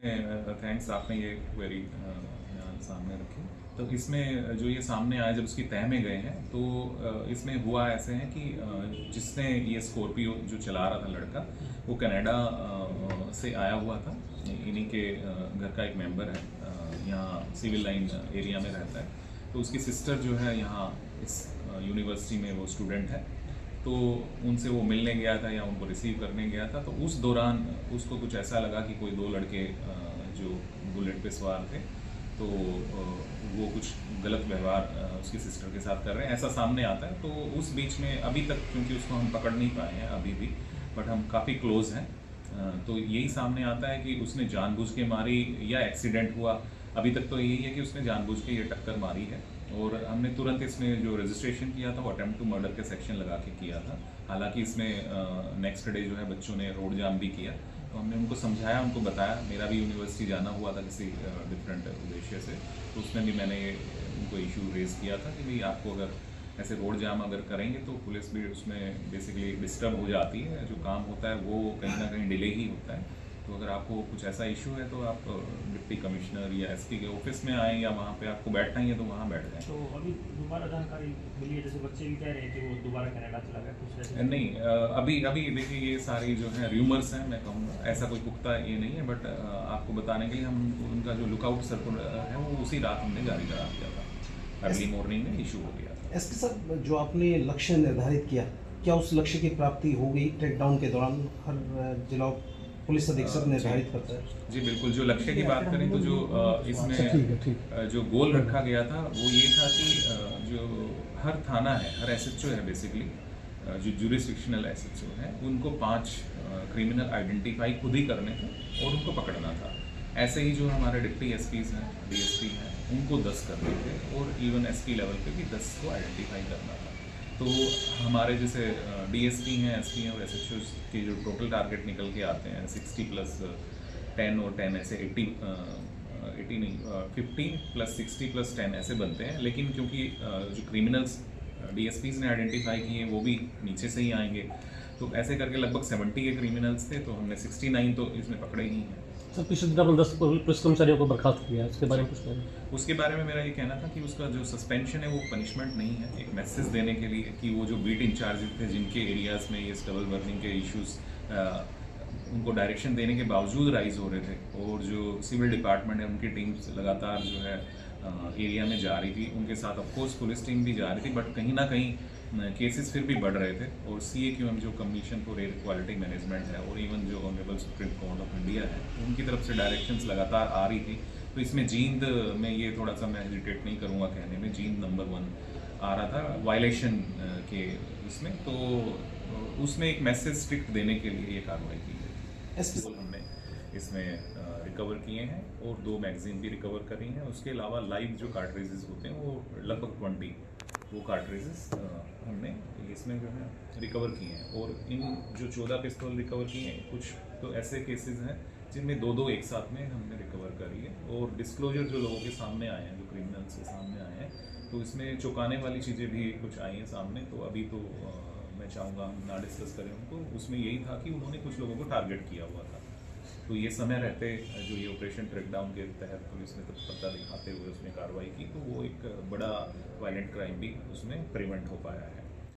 Thanks, आपने ये query यहाँ सामने रखी। तो इसमें जो ये सामने आया, जब उसकी तह में गए हैं तो इसमें हुआ ऐसे है कि जिसने ये स्कॉर्पियो जो चला रहा था लड़का, वो कनाडा से आया हुआ था। इन्हीं के घर का एक मेंबर है, यहाँ सिविल लाइन एरिया में रहता है। तो उसकी सिस्टर जो है यहाँ इस यूनिवर्सिटी में वो स्टूडेंट है, तो उनसे वो मिलने गया था या उनको रिसीव करने गया था। तो उस दौरान उसको कुछ ऐसा लगा कि कोई दो लड़के जो बुलेट पे सवार थे, तो वो कुछ गलत व्यवहार उसकी सिस्टर के साथ कर रहे हैं, ऐसा सामने आता है। तो उस बीच में अभी तक, क्योंकि उसको हम पकड़ नहीं पाए हैं अभी भी, बट हम काफ़ी क्लोज हैं, तो यही सामने आता है कि उसने जानबूझ के मारी या एक्सीडेंट हुआ। अभी तक तो यही है कि उसने जानबूझ के ये टक्कर मारी है, और हमने तुरंत इसमें जो रजिस्ट्रेशन किया था वो अटेम्प्ट टू मर्डर के सेक्शन लगा के किया था। हालांकि इसमें नेक्स्ट डे जो है बच्चों ने रोड जाम भी किया, तो हमने उनको समझाया, उनको बताया। मेरा भी यूनिवर्सिटी जाना हुआ था किसी डिफरेंट उद्देश्य से, तो उसमें भी मैंने उनको इशू रेज किया था कि भाई आपको अगर ऐसे रोड जाम अगर करेंगे तो पुलिस भी उसमें बेसिकली डिस्टर्ब हो जाती है, जो काम होता है वो कहीं ना कहीं डिले ही होता है। तो अगर आपको कुछ ऐसा इशू है तो आप डिप्टी कमिश्नर या एसपी के ऑफिस में आएँ, या वहाँ पे आपको बैठना ही है तो वहाँ बैठ जाएँ। तो अभी दोबारा जानकारी मिली है, जैसे बच्चे भी कह रहे हैं कि वो दोबारा कनाडा चला गया, कुछ ऐसे? नहीं, अभी अभी देखिए ये सारी जो है र्यूमर्स हैं, मैं कहूँगा ऐसा कोई पुख्ता ये नहीं है। बट आपको बताने के लिए हम उनका जो लुकआउट सर्कुलर है वो उसी रात हमने जारी करा दिया था, अर्ली मॉर्निंग में इशू हो गया था। इसके साथ जो आपने लक्ष्य निर्धारित किया, क्या उस लक्ष्य की प्राप्ति हो गई? ट्रैकडाउन के दौरान हर जिला पुलिस अधीक्षक निर्धारित करता है। जी बिल्कुल, जो लक्ष्य की बात करें तो जो इसमें जो गोल रखा गया था वो ये था कि जो हर थाना है, हर एसएचओ है बेसिकली, जो जुरिस्डिक्शनल एसएचओ है, उनको 5 क्रिमिनल आइडेंटिफाई खुद ही करने थे और उनको पकड़ना था। ऐसे ही जो हमारे डिप्टी एसपीज हैं, डीएसपी हैं, उनको 10 करने थे, और इवन एसपी लेवल पे भी 10 को आइडेंटिफाई करना था। तो हमारे जैसे डीएसपी हैं, एसपी हैं और एसएचओ के जो टोटल टारगेट निकल के आते हैं 60 प्लस 10 और 10 ऐसे 80 नहीं, 15 प्लस 60 प्लस 10 ऐसे बनते हैं। लेकिन क्योंकि जो क्रिमिनल्स डीएसपीज ने आइडेंटिफाई किए वो भी नीचे से ही आएंगे, तो ऐसे करके लगभग 70 के क्रिमिनल्स थे, तो हमने 69 तो इसमें पकड़े ही हैं। सर, पिछले दिन आपने 10 पुलिस कर्मचारियों को बर्खास्त किया है, उसके बारे में कुछ कहें? उसके बारे में मेरा ये कहना था कि उसका जो सस्पेंशन है वो पनिशमेंट नहीं है, एक मैसेज देने के लिए कि वो जो बीट इंचार्ज थे जिनके एरियाज़ में ये डबल बर्निंग के इश्यूज़ उनको डायरेक्शन देने के बावजूद राइज हो रहे थे, और जो सिविल डिपार्टमेंट है उनकी टीम्स लगातार जो है एरिया में जा रही थी, उनके साथ ऑफकोर्स पुलिस टीम भी जा रही थी, बट कहीं ना कहीं केसेस फिर भी बढ़ रहे थे। और CAQM जो commission for air quality management है, और इवन जो honourable supreme court of India है, उनकी तरफ से डायरेक्शंस लगातार आ रही थी। तो इसमें जींद में ये थोड़ा सा मैं हेजिटेट नहीं करूँगा कहने में, जींद नंबर 1 आ रहा था वायलेशन के इसमें, तो उसमें एक मैसेज स्ट्रिक्ट देने के लिए ये कार्रवाई की गई। हमने इसमें रिकवर किए हैं और 2 मैगजीन भी रिकवर करी हैं। उसके अलावा लाइव जो कार्ट्रिजेस होते हैं वो लगभग 20 वो कार्ट्रिजेस हमने इसमें जो है रिकवर किए हैं। और इन जो 14 पिस्तौल रिकवर किए हैं, कुछ तो ऐसे केसेस हैं जिनमें 2-2 एक साथ में हमने रिकवर करी है। और डिस्क्लोजर जो लोगों के सामने आए हैं, जो क्रिमिनल्स के सामने आए हैं, तो इसमें चौंकाने वाली चीज़ें भी कुछ आई हैं सामने। तो अभी तो मैं चाहूँगा हम ना डिस्कस करें उनको। उसमें यही था कि उन्होंने कुछ लोगों को टारगेट किया हुआ था, तो ये समय रहते जो ये ऑपरेशन ट्रैकडाउन के तहत पुलिस ने तत्परता दिखाते हुए उसमें कार्रवाई की, तो वो एक बड़ा वायलेंट क्राइम भी उसमें प्रिवेंट हो पाया है।